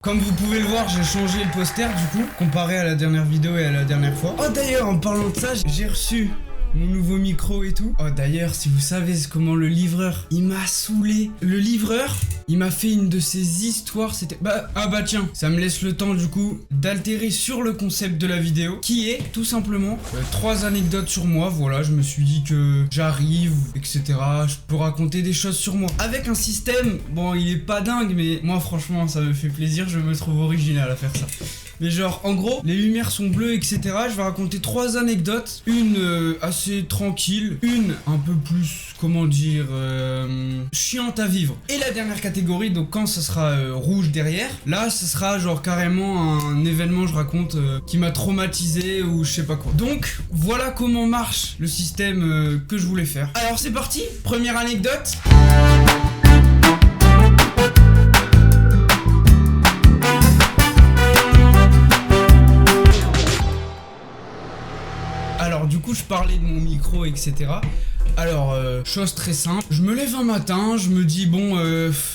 Comme vous pouvez le voir, j'ai changé le poster du coup, comparé à la dernière vidéo et à la dernière fois. Oh d'ailleurs, en parlant de ça, j'ai reçu mon nouveau micro et tout. Oh d'ailleurs, si vous savez comment le livreur, il m'a saoulé. Le livreur, il m'a fait une de ses histoires, c'était... Ah bah tiens, ça me laisse le temps du coup d'altérer sur le concept de la vidéo, qui est tout simplement 3 anecdotes sur moi. Voilà, je me suis dit que j'arrive, etc. Je peux raconter des choses sur moi. Avec un système, bon il est pas dingue, mais moi franchement ça me fait plaisir, je me trouve original à faire ça. Mais genre, en gros, les lumières sont bleues, etc. Je vais raconter 3 anecdotes. Une assez tranquille, une un peu plus, comment dire, chiante à vivre. Et la dernière catégorie, donc quand ça sera rouge derrière, là, ça sera genre carrément un événement, je raconte, qui m'a traumatisé ou je sais pas quoi. Donc, voilà comment marche le système que je voulais faire. Alors, c'est parti, première anecdote. Alors du coup je parlais de mon micro etc. Alors chose très simple, je me lève un matin, je me dis bon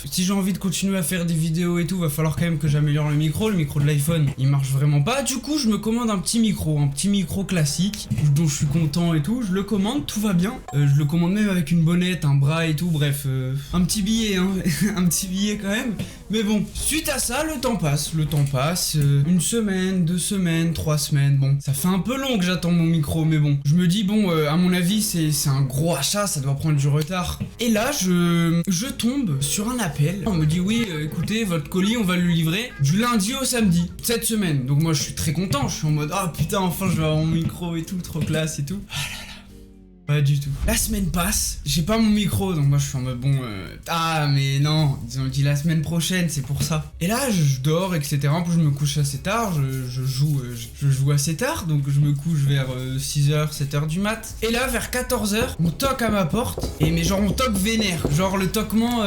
si j'ai envie de continuer à faire des vidéos et tout, va falloir quand même que j'améliore le micro de l'iPhone il marche vraiment pas, du coup je me commande un petit micro classique dont je suis content et tout, je le commande, tout va bien, je le commande même avec une bonnette, un bras et tout, bref, un petit billet hein, un petit billet quand même, mais bon, suite à ça le temps passe, une semaine, 2 semaines, 3 semaines, bon, ça fait un peu long que j'attends mon micro, mais bon, je me dis bon, à mon avis c'est un gros achat, ça doit prendre du retard. Et là, je tombe sur un appel. On me dit oui, écoutez, votre colis, on va le livrer du lundi au samedi, cette semaine. Donc moi, je suis très content. Je suis en mode, ah putain, enfin, je vais avoir mon micro et tout, trop classe et tout. Ah là là. Pas du tout. La semaine passe, j'ai pas mon micro, donc moi je suis en mode bon, ah mais non, ils ont dit la semaine prochaine, c'est pour ça. Et là je dors, etc. En plus je me couche assez tard, je joue assez tard, donc je me couche vers 6h, 7h du mat. Et là vers 14h, on toque à ma porte, et mais genre on toque vénère, genre le toquement,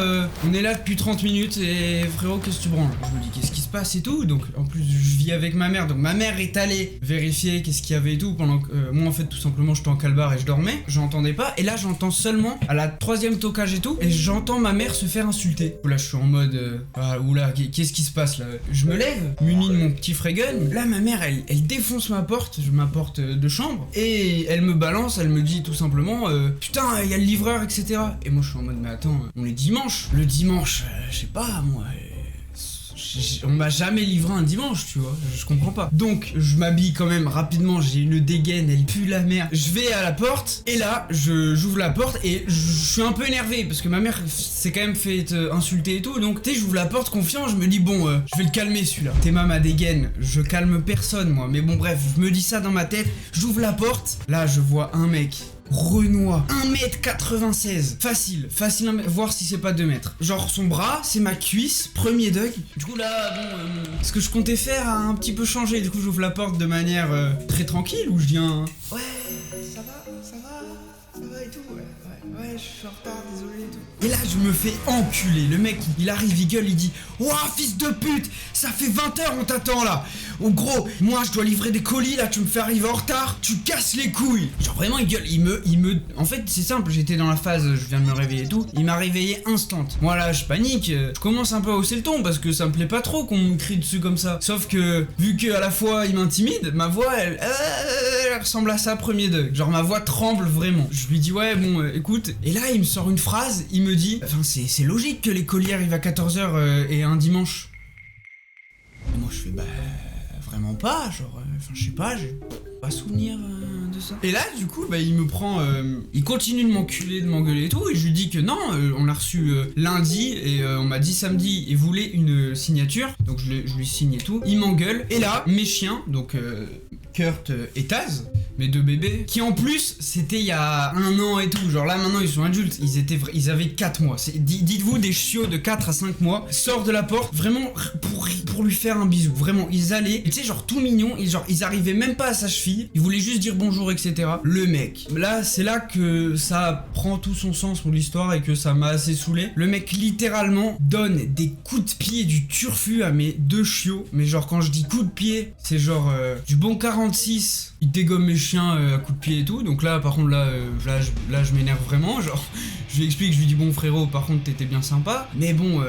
on est là depuis 30 minutes, et frérot qu'est-ce que tu branles? Je me dis qu'est-ce qui se passe et tout, donc en plus je vis avec ma mère, donc ma mère est allée vérifier qu'est-ce qu'il y avait et tout, pendant que moi en fait tout simplement j'étais en calbar et je dormais. J'entendais pas, et là j'entends seulement à la 3e toquage et tout, et j'entends ma mère se faire insulter. Là je suis en mode oula, qu'est-ce qui se passe là? Je me lève, muni de mon petit fraygun. Là ma mère elle défonce ma porte de chambre, et elle me balance, elle me dit tout simplement putain il y a le livreur etc. Et moi je suis en mode mais attends, on est dimanche. Le dimanche, je sais pas moi. On m'a jamais livré un dimanche, tu vois, je comprends pas. Donc, je m'habille quand même rapidement, j'ai une dégaine, elle pue la merde. Je vais à la porte, et là, j'ouvre la porte, et je suis un peu énervé, parce que ma mère s'est quand même fait insulter et tout, donc, tu sais, j'ouvre la porte confiant, je me dis, bon, je vais le calmer celui-là. T'es ma dégaine, je calme personne, moi, mais bon, bref, je me dis ça dans ma tête, j'ouvre la porte, là, je vois un mec. Renoir, 1m96, facile, voir si c'est pas 2 mètres. Genre son bras, c'est ma cuisse, premier deuil. Du coup là, bon, ce que je comptais faire a un petit peu changé. Du coup j'ouvre la porte de manière très tranquille, où je dis un... Ouais, ça va et tout, ouais, je suis en retard, désolé et tout. Et là je me fais enculer, le mec il arrive, il gueule, il dit ouah fils de pute, ça fait 20h on t'attend là. Oh gros, moi je dois livrer des colis là, tu me fais arriver en retard, tu casses les couilles. Genre vraiment il gueule, il me... En fait c'est simple, j'étais dans la phase, je viens de me réveiller et tout, il m'a réveillé instant. Moi là je panique, je commence un peu à hausser le ton parce que ça me plaît pas trop qu'on me crie dessus comme ça. Sauf que vu qu'à la fois il m'intimide, ma voix elle ressemble à ça premier deuil. Genre ma voix tremble vraiment. Je lui dis ouais bon écoute, et là il me sort une phrase, il me dit enfin c'est logique que les colis arrivent à 14h et un dimanche. Et moi je fais bah vraiment pas, genre enfin je sais pas, j'ai pas souvenir de ça. Et là du coup bah il me prend, il continue de m'enculer, de m'engueuler et tout, et je lui dis que non, on l'a reçu lundi et on m'a dit samedi et voulait une signature, donc je lui signe et tout. Il m'engueule, et là mes chiens, donc Kurt et Taz, mes 2 bébés, qui en plus c'était il y a 1 an et tout, genre là maintenant ils sont adultes, ils avaient 4 mois, dites-vous des chiots de 4 à 5 mois, sortent de la porte, vraiment pour lui faire un bisou, vraiment, ils allaient, tu sais genre tout mignon, ils arrivaient même pas à sa cheville, ils voulaient juste dire bonjour etc. Le mec, là c'est là que ça prend tout son sens pour l'histoire et que ça m'a assez saoulé. Le mec littéralement donne des coups de pied du turfu à mes 2 chiots, mais genre quand je dis coups de pied, c'est genre du bon 46, il dégomme mes chiens à coups de pied et tout, donc là par contre là je m'énerve vraiment, genre je lui explique, je lui dis bon frérot par contre t'étais bien sympa, mais bon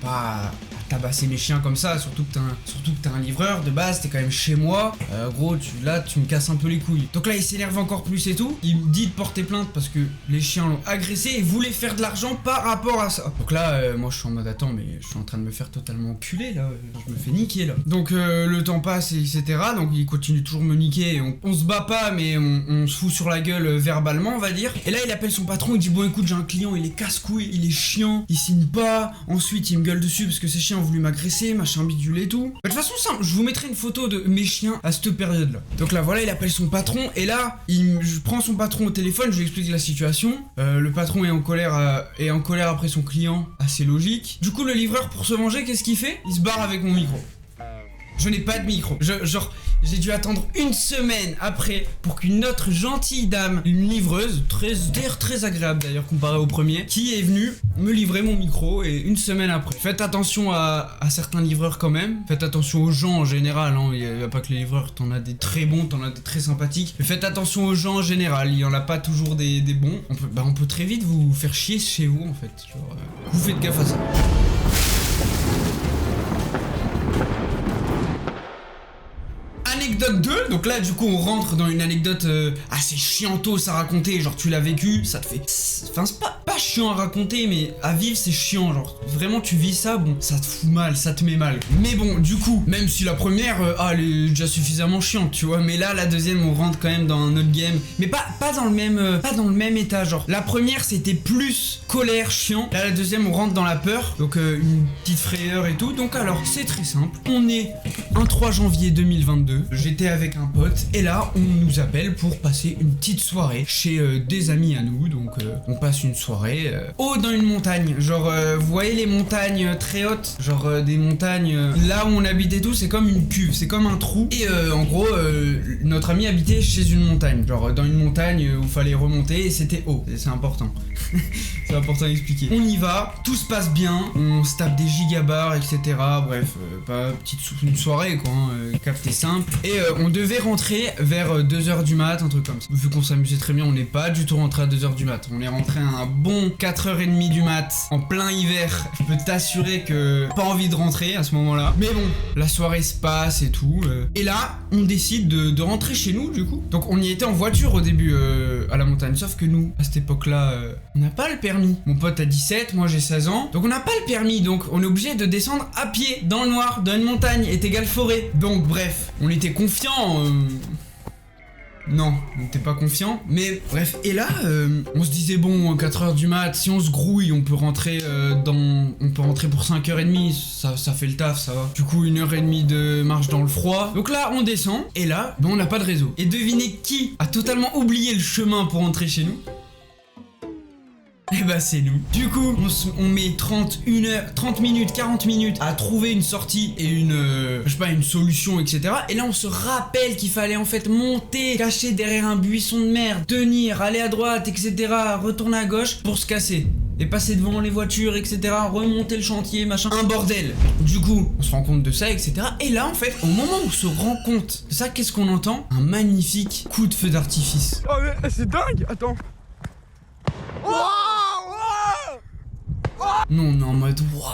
pas tabasser mes chiens comme ça, surtout que t'es un livreur de base, t'es quand même chez moi. Gros, là tu me casses un peu les couilles. Donc là il s'énerve encore plus et tout. Il me dit de porter plainte parce que les chiens l'ont agressé et voulait faire de l'argent par rapport à ça. Donc là, moi je suis en mode attends, mais je suis en train de me faire totalement enculer là. Je me fais niquer là. Donc le temps passe et etc. Donc il continue toujours de me niquer. On se bat pas, mais on se fout sur la gueule verbalement, on va dire. Et là il appelle son patron, il dit bon écoute, j'ai un client, il est casse-couille, il est chiant, il signe pas. Ensuite il me gueule dessus parce que ses chiens ont voulu m'agresser, machin bidule et tout. De toute façon simple, je vous mettrai une photo de mes chiens à cette période là. Donc là voilà, il appelle son patron et là je prends son patron au téléphone, je lui explique la situation. Le patron est en colère après son client, assez logique. Du coup le livreur, pour se venger, qu'est-ce qu'il fait? Il se barre avec mon micro. Je n'ai pas de micro. J'ai dû attendre une semaine après pour qu'une autre gentille dame, une livreuse, très agréable d'ailleurs comparé au premier, qui est venue me livrer mon micro, et une semaine après. Faites attention à certains livreurs quand même. Faites attention aux gens en général. Hein. Il n'y a pas que les livreurs, t'en as des très bons, t'en as des très sympathiques. Mais faites attention aux gens en général. Il n'y en a pas toujours des bons. On peut très vite vous faire chier chez vous en fait. Genre, vous faites gaffe à ça. Anecdote 2, donc là du coup on rentre dans une anecdote assez chiantos à raconter, genre tu l'as vécu, ça te fait... Enfin c'est pas chiant à raconter, mais à vivre c'est chiant, genre vraiment tu vis ça, bon ça te fout mal, ça te met mal. Mais bon du coup, même si la première, elle est déjà suffisamment chiante, tu vois, mais là la deuxième on rentre quand même dans un autre game, mais pas dans le même état, genre. La première c'était plus colère, chiant, là la deuxième on rentre dans la peur, donc une petite frayeur et tout, donc alors c'est très simple, on est un 3 janvier 2022, j'étais avec un pote et là on nous appelle pour passer une petite soirée chez des amis à nous, donc on passe une soirée haut dans une montagne, genre vous voyez les montagnes très hautes, genre des montagnes là où on habite et tout, c'est comme une cuve, c'est comme un trou, et en gros notre ami habitait chez une montagne, genre dans une montagne où il fallait remonter et c'était haut, c'est important. C'est important à expliquer. On y va, tout se passe bien, on se tape des gigabars, etc. Bref, pas une soirée quoi, hein, capté simple. Et on devait rentrer vers 2h du mat, un truc comme ça. Vu qu'on s'amusait très bien, on n'est pas du tout rentré à 2h du mat. On est rentré à un bon 4h30 du mat, en plein hiver. Je peux t'assurer que pas envie de rentrer à ce moment-là. Mais bon, la soirée se passe et tout. Et là, on décide de rentrer chez nous du coup. Donc on y était en voiture au début à la montagne. Sauf que nous, à cette époque-là, on n'a pas le permis. Mon pote a 17, moi j'ai 16 ans. Donc on n'a pas le permis, donc on est obligé de descendre à pied, dans le noir, dans une montagne, est égale forêt. Donc bref, on était confiants. Non, on n'était pas confiant, mais bref. Et là, on se disait bon, 4h du mat, si on se grouille, on peut rentrer pour 5h30, ça fait le taf, ça va. Du coup, 1h30 de marche dans le froid. Donc là, on descend, et là, on n'a pas de réseau. Et devinez qui a totalement oublié le chemin pour rentrer chez nous? Eh bah c'est nous. Du coup, on met 30 minutes, 40 minutes à trouver une sortie et une solution, etc. Et là on se rappelle qu'il fallait en fait monter, cacher derrière un buisson de merde, tenir, aller à droite, etc. Retourner à gauche pour se casser. Et passer devant les voitures, etc. Remonter le chantier, machin. Un bordel. Du coup, on se rend compte de ça, etc. Et là, en fait, au moment où on se rend compte de ça, qu'est-ce qu'on entend? Un magnifique coup de feu d'artifice. Oh mais c'est dingue. Attends. Non, on est en mode waouh.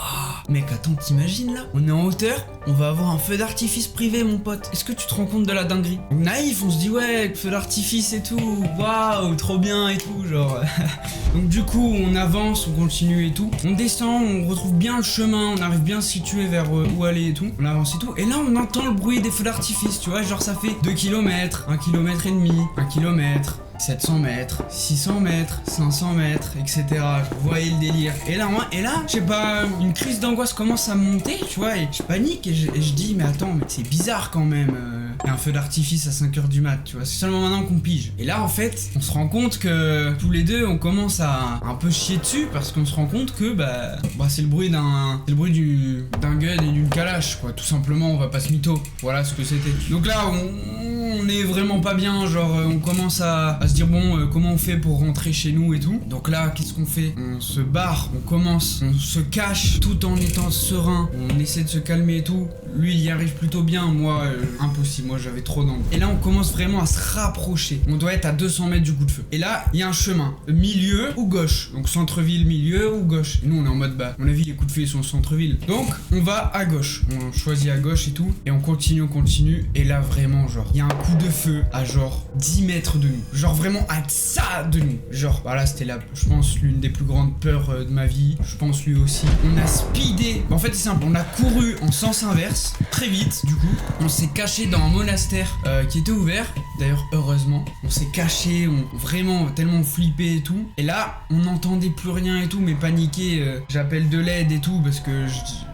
Mec, attends, t'imagines là? On est en hauteur, on va avoir un feu d'artifice privé, mon pote. Est-ce que tu te rends compte de la dinguerie? Naïf, on se dit ouais, feu d'artifice et tout, waouh, trop bien et tout, genre. Donc du coup, on avance, on continue et tout. On descend, on retrouve bien le chemin, on arrive bien à se situer vers où aller et tout. On avance et tout. Et là, on entend le bruit des feux d'artifice, tu vois, genre ça fait 2 km, 1 km et demi, 1 km. 700 mètres, 600 mètres, 500 mètres, etc. Vous voyez le délire. Et là, je sais pas, une crise d'angoisse commence à monter, tu vois, et je panique et je dis, mais attends, mais c'est bizarre quand même. Un feu d'artifice à 5h du mat, tu vois, c'est seulement maintenant qu'on pige. Et là, en fait, on se rend compte que tous les deux, on commence à un peu chier dessus parce qu'on se rend compte que, c'est le bruit d'un gun et d'une calache, quoi. Tout simplement, on va pas se mytho. Voilà ce que c'était. Donc là, on est vraiment pas bien, genre, on commence à se se dire bon, comment on fait pour rentrer chez nous et tout. Donc là, qu'est-ce qu'on fait? On se barre, on commence, on se cache tout en étant serein. On essaie de se calmer et tout. Lui, il y arrive plutôt bien. Moi, impossible. Moi, j'avais trop d'angle. Et là, on commence vraiment à se rapprocher. On doit être à 200 mètres du coup de feu. Et là, il y a un chemin. Milieu ou gauche. Donc centre-ville, milieu ou gauche. Et nous, on est en mode bah, à mon avis, les coups de feu, ils sont au centre-ville. Donc, on va à gauche. On choisit à gauche et tout. Et on continue, on continue. Et là, vraiment, genre, il y a un coup de feu à genre 10 mètres de nous. Genre vraiment à ça de nous. Genre, voilà, c'était là, je pense, l'une des plus grandes peurs de ma vie. Je pense lui aussi. On a speedé. En fait, c'est simple. On a couru en sens inverse. Très vite, du coup. On s'est caché dans un monastère qui était ouvert. D'ailleurs, heureusement. On s'est caché. Vraiment, tellement flippé et tout. Et là, on n'entendait plus rien et tout. Mais paniqué. J'appelle de l'aide et tout. Parce que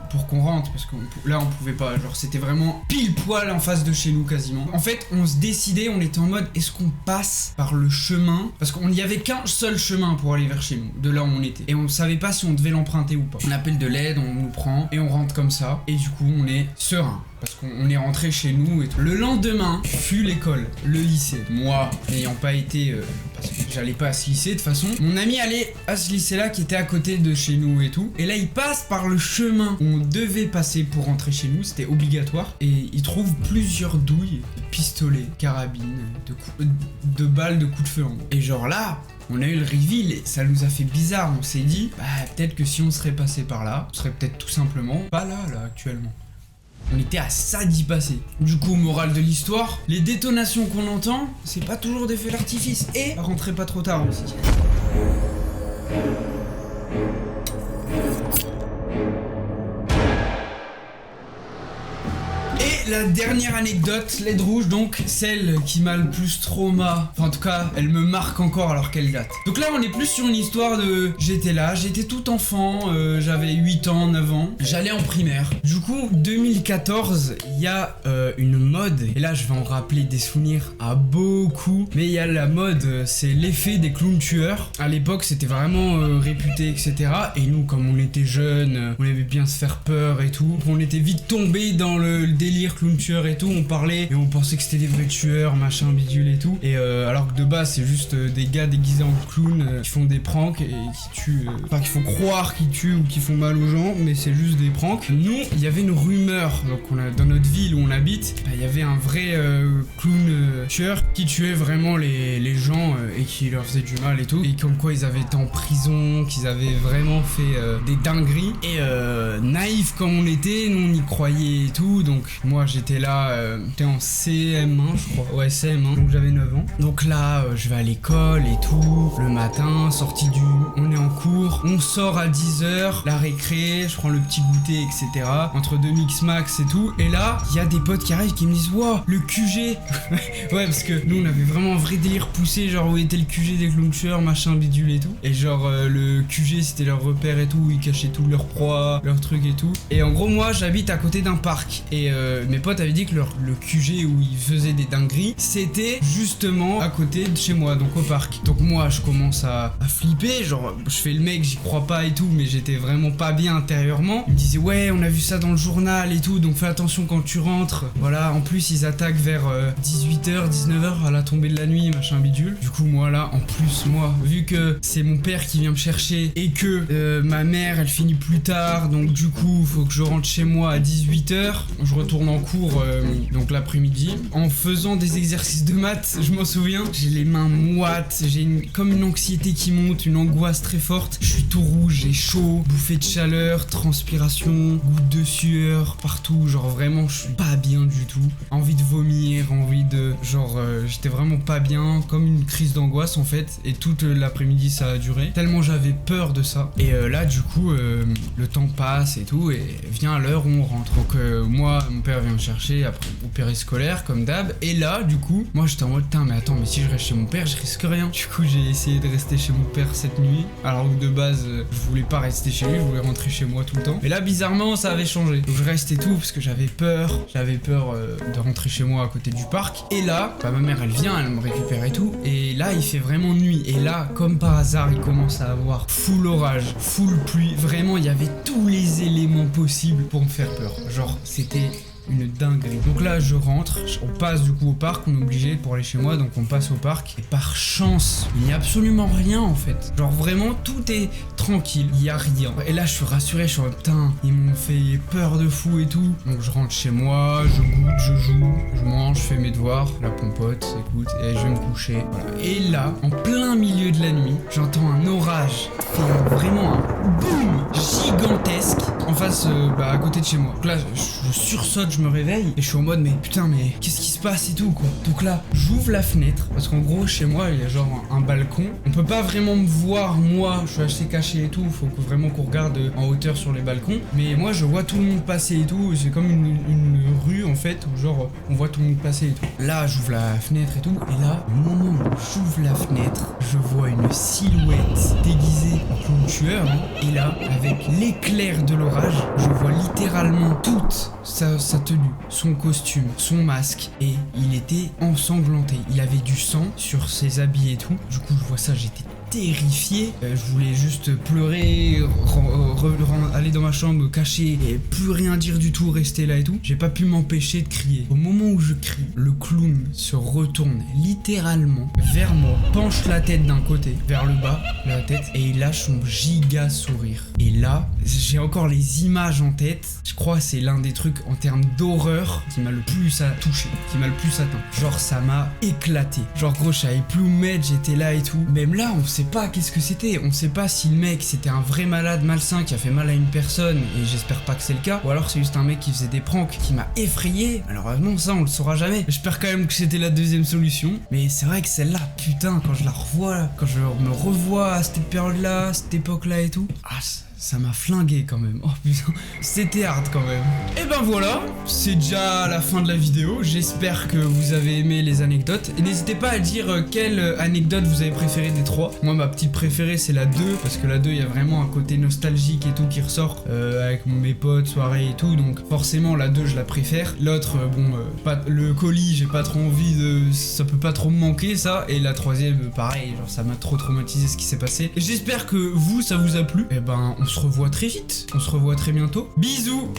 pour qu'on rentre, parce que là on pouvait pas, genre c'était vraiment pile poil en face de chez nous quasiment. En fait on se décidait, on était en mode est-ce qu'on passe par le chemin, parce qu'on n'y avait qu'un seul chemin pour aller vers chez nous, de là où on était, et on savait pas si on devait l'emprunter ou pas. On appelle de l'aide, on nous prend et on rentre comme ça, et du coup on est serein. Parce qu'on est rentré chez nous et tout. Le lendemain fut l'école, le lycée. Moi, n'ayant pas été, parce que j'allais pas à ce lycée de toute façon, mon ami allait à ce lycée-là qui était à côté de chez nous et tout. Et là, il passe par le chemin où on devait passer pour rentrer chez nous, c'était obligatoire. Et il trouve plusieurs douilles, pistolets, carabines, de balles de coups de feu en gros. Et genre là, on a eu le reveal et ça nous a fait bizarre. On s'est dit, bah peut-être que si on serait passé par là, on serait peut-être tout simplement pas là actuellement. On était à ça d'y passer. Du coup, morale de l'histoire, les détonations qu'on entend, c'est pas toujours des feux d'artifice. Et rentrez pas trop tard aussi. La dernière anecdote, LED rouge, donc celle qui m'a le plus trauma, enfin en tout cas elle me marque encore alors qu'elle date. Donc là on est plus sur une histoire de j'étais là, j'étais tout enfant, j'avais 8 ans, 9 ans, j'allais en primaire. Du coup 2014 il y a une mode, et là je vais en rappeler des souvenirs à beaucoup, mais il y a la mode, c'est l'effet des clowns tueurs. À l'époque c'était vraiment réputé etc, et nous comme on était jeunes, on aimait bien se faire peur et tout, on était vite tombés dans le délire clown tueur et tout, on parlait et on pensait que c'était des vrais tueurs, machin bidule et tout, et alors que de base c'est juste des gars déguisés en clown qui font des pranks et qui tuent, enfin qui font croire qu'ils tuent ou qui font mal aux gens, mais c'est juste des pranks. Nous il y avait une rumeur, donc dans notre ville où on habite, il y avait un vrai clown tueur qui tuait vraiment les gens et qui leur faisait du mal et tout, et comme quoi ils avaient été en prison, qu'ils avaient vraiment fait des dingueries, et naïf comme on était, nous on y croyait et tout, donc moi j'étais là, j'étais en CM1 je crois, ouais CM1, donc j'avais 9 ans. Donc là je vais à l'école et tout, le matin, on est en cours, on sort à 10h, la récré, je prends le petit goûter etc, entre deux mix max et tout, et là il y a des potes qui arrivent qui me disent wow, le QG. Ouais parce que nous on avait vraiment un vrai délire poussé, genre où était le QG des clowns tueurs, machin bidule et tout, et genre le QG c'était leur repère et tout, où ils cachaient tout leur proie, leurs trucs et tout, et en gros moi j'habite à côté d'un parc, et mes potes avaient dit que le QG où ils faisaient des dingueries c'était justement à côté de chez moi, donc au parc. Donc moi je commence à flipper, genre je fais le mec, j'y crois pas et tout, mais j'étais vraiment pas bien intérieurement. Ils me disaient ouais on a vu ça dans le journal et tout, donc fais attention quand tu rentres, voilà, en plus ils attaquent vers 18h, 19h à la tombée de la nuit, machin bidule. Du coup moi là, en plus moi, vu que c'est mon père qui vient me chercher et que ma mère elle finit plus tard, donc du coup faut que je rentre chez moi à 18h, je retourne en cours donc l'après-midi, en faisant des exercices de maths, je m'en souviens, j'ai les mains moites, j'ai comme une anxiété qui monte, une angoisse très forte, je suis tout rouge, j'ai chaud, bouffée de chaleur, transpiration, gouttes de sueur partout, genre vraiment je suis pas bien du tout, envie de vomir, envie de genre j'étais vraiment pas bien, comme une crise d'angoisse en fait, et toute l'après-midi ça a duré, tellement j'avais peur de ça. Et là du coup le temps passe et tout, et vient l'heure où on rentre. Donc moi mon père vient me chercher après au périscolaire comme d'hab, et là du coup moi j'étais en mode putain mais attends, mais si je reste chez mon père je risque rien. Du coup j'ai essayé de rester chez mon père cette nuit, alors que de base je voulais pas rester chez lui, je voulais rentrer chez moi tout le temps, mais là bizarrement ça avait changé, donc je reste et tout parce que j'avais peur de rentrer chez moi à côté du parc. Et là bah, ma mère elle vient, elle me récupère et tout, et là il fait vraiment nuit, et là comme par hasard il commence à avoir full orage, full pluie, vraiment il y avait tous les éléments possibles pour me faire peur, genre c'était une dinguerie. Donc là je rentre, on passe du coup au parc, on est obligé pour aller chez moi, donc on passe au parc. Et par chance, il n'y a absolument rien en fait. Genre vraiment tout est tranquille, il n'y a rien. Et là je suis rassuré, je suis en mode, putain, ils m'ont fait peur de fou et tout. Donc je rentre chez moi, je goûte, je joue, je mange, je fais mes devoirs, la pompote, écoute, et je vais me coucher. Voilà. Et là, en plein milieu de la nuit, j'entends un orage, vraiment un boum gigantesque en face, à côté de chez moi. Donc là, je sursaute, je me réveille et je suis en mode, mais putain, mais qu'est-ce qui se passe et tout quoi. Donc là, j'ouvre la fenêtre parce qu'en gros, chez moi, il y a genre un balcon. On peut pas vraiment me voir, moi, je suis assez caché et tout. Faut vraiment qu'on regarde en hauteur sur les balcons. Mais moi, je vois tout le monde passer et tout. C'est comme une rue en fait où genre on voit tout le monde passer et tout. Là, j'ouvre la fenêtre et tout. Et là, au moment où j'ouvre la fenêtre, je vois une silhouette déguisée en clown tueur. Et là, avec l'éclair de l'orage, je vois littéralement toute sa tenue, son costume, son masque, et il était ensanglanté. Il avait du sang sur ses habits et tout. Du coup, je vois ça, j'étais terrifié. Je voulais juste pleurer, aller dans ma chambre, me cacher et plus rien dire du tout, rester là et tout. J'ai pas pu m'empêcher de crier. Au moment où je crie, le clown se retourne littéralement vers moi, penche la tête d'un côté vers le bas, la tête, et il lâche son giga sourire. Et là, j'ai encore les images en tête. Je crois que c'est l'un des trucs en termes d'horreur qui m'a le plus touché, qui m'a le plus atteint. Genre ça m'a éclaté. Genre gros, je savais plus où mettre, j'étais là et tout. Même là, on sait pas qu'est-ce que c'était. On sait pas si le mec c'était un vrai malade malsain qui a fait mal à une personne, et j'espère pas que c'est le cas, ou alors c'est juste un mec qui faisait des pranks qui m'a effrayé. Malheureusement ça on le saura jamais. J'espère quand même que c'était la deuxième solution. Mais c'est vrai que celle-là, putain, quand je la revois, quand je me revois à cette période-là, cette époque-là et tout, ça m'a flingué quand même. Oh putain, c'était hard quand même. Et ben voilà, c'est déjà la fin de la vidéo. J'espère que vous avez aimé les anecdotes. Et n'hésitez pas à dire quelle anecdote vous avez préférée des trois. Moi, ma petite préférée, c'est la 2. Parce que la 2, il y a vraiment un côté nostalgique et tout qui ressort. Avec mes potes, soirée et tout. Donc forcément, la 2, je la préfère. L'autre, le colis, j'ai pas trop envie de... Ça peut pas trop me manquer, ça. Et la troisième, pareil, genre ça m'a trop traumatisé ce qui s'est passé. Et j'espère que vous, ça vous a plu. Et ben, on se revoit très vite, on se revoit très bientôt. Bisous!